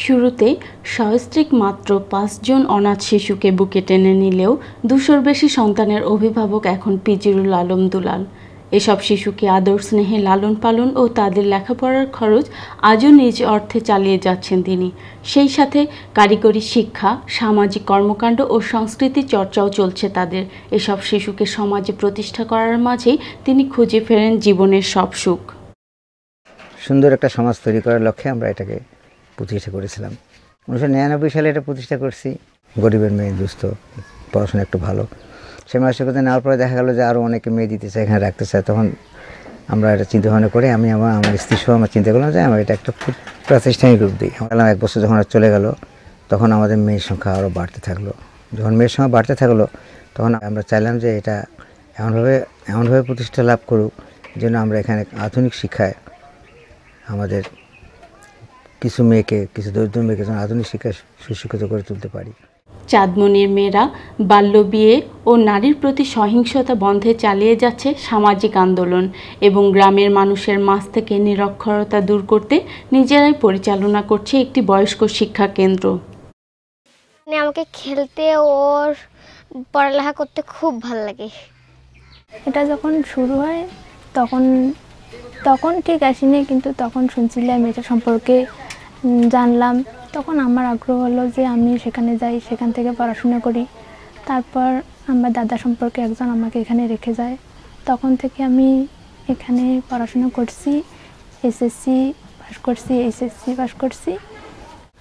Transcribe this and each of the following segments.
শুরুতেই সহস্ত্রীক মাত্র ৫ জন অনাথ শিশুকে বুকে টেনে নিলেও ২০০-র বেশি সন্তানের অভিভাবক এখন পিজিরুল আলম দুলাল। এসব শিশুকে আদর স্নেহে লালন পালন ও তাদের লেখাপড়ার খরচ আজও নিজ অর্থে চালিয়ে যাচ্ছেন তিনি। সেই সাথে কারিগরি শিক্ষা, সামাজিক কর্মকাণ্ড ও সংস্কৃতি চর্চাও চলছে তাদের। এসব শিশুকে সমাজে প্রতিষ্ঠা করার মাঝেই তিনি খুঁজে ফেরেন জীবনের সব সুখ। সুন্দর একটা সমাজ তৈরি করার লক্ষ্যে আমরা এটাকে প্রতিষ্ঠা করেছিলাম। 1999 সালে এটা প্রতিষ্ঠা করছি। গরিবের মেয়ে, দুস্থ, পড়াশোনা একটু ভালো, সে মানসিকতা নেওয়ার পরে দেখা গেলো যে আরও অনেকে মেয়ে দিতে চায়, এখানে রাখতে চায়। তখন আমরা এটা চিন্তা ভাবনা করে আমার স্ত্রী সহ আমরা চিন্তা করলাম যে আমরা এটা একটা প্রাতিষ্ঠানিক রূপ দিই। আমরা 1 বছর যখন চলে গেল, তখন আমাদের মেয়ের সংখ্যা আরও বাড়তে থাকলো। যখন মেয়ের সংখ্যা বাড়তে থাকলো, তখন আমরা চাইলাম যে এটা এমনভাবে প্রতিষ্ঠা লাভ করুক যেন আমরা এখানে আধুনিক শিক্ষায় আমাদের কিছু দরিদ্র মেয়েকে যেন আধুনিক শিক্ষায় সুশিক্ষিত করে তুলতে পারি। চাঁদমনির মেয়েরা বাল্যবিয়ে ও নারীর প্রতি সহিংসতা বন্ধে চালিয়ে যাচ্ছে সামাজিক আন্দোলন এবং গ্রামের মানুষের মাঝ থেকে নিরক্ষরতা দূর করতে নিজেরাই পরিচালনা করছে একটি বয়স্ক শিক্ষা কেন্দ্র। আমাকে খেলতে ওর পড়ালেখা করতে খুব ভালো লাগে। এটা যখন শুরু হয় তখন ঠিক আসিনি, কিন্তু তখন শুনছিলাম এটা সম্পর্কে জানলাম, তখন আমার আগ্রহ হলো যে আমি সেখানে যাই, সেখান থেকে পড়াশোনা করি। তারপর আমার দাদা সম্পর্কে একজন আমাকে এখানে রেখে যায়, তখন থেকে আমি এখানে পড়াশোনা করছি, এসএসসি পাস করছি।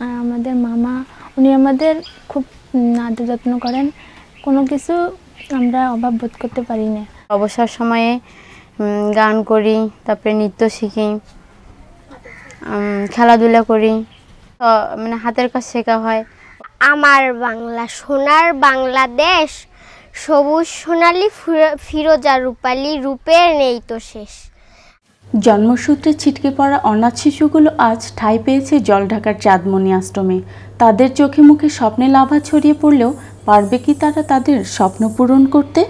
আর আমাদের মামা, উনি আমাদের খুব আদর যত্ন করেন, কোনো কিছু আমরা অভাব বোধ করতে পারি না। অবসর সময়ে গান করি, তারপরে নৃত্য শিখি, খেলাধুলা করি, মানে হাতের কাজ শেখা হয়। আমার বাংলা সোনার বাংলাদেশ, সবুজ সোনালি ফিরোজা রূপালি, রূপের নেই তো শেষ। জন্মসূত্রে ছিটকে পড়া অনাথ শিশুগুলো আজ ঠাঁই পেয়েছে জলঢাকার চাঁদমনি আশ্রমে। তাদের চোখে মুখে স্বপ্নের আভা ছড়িয়ে পড়লেও পারবে কি তারা তাদের স্বপ্ন পূরণ করতে?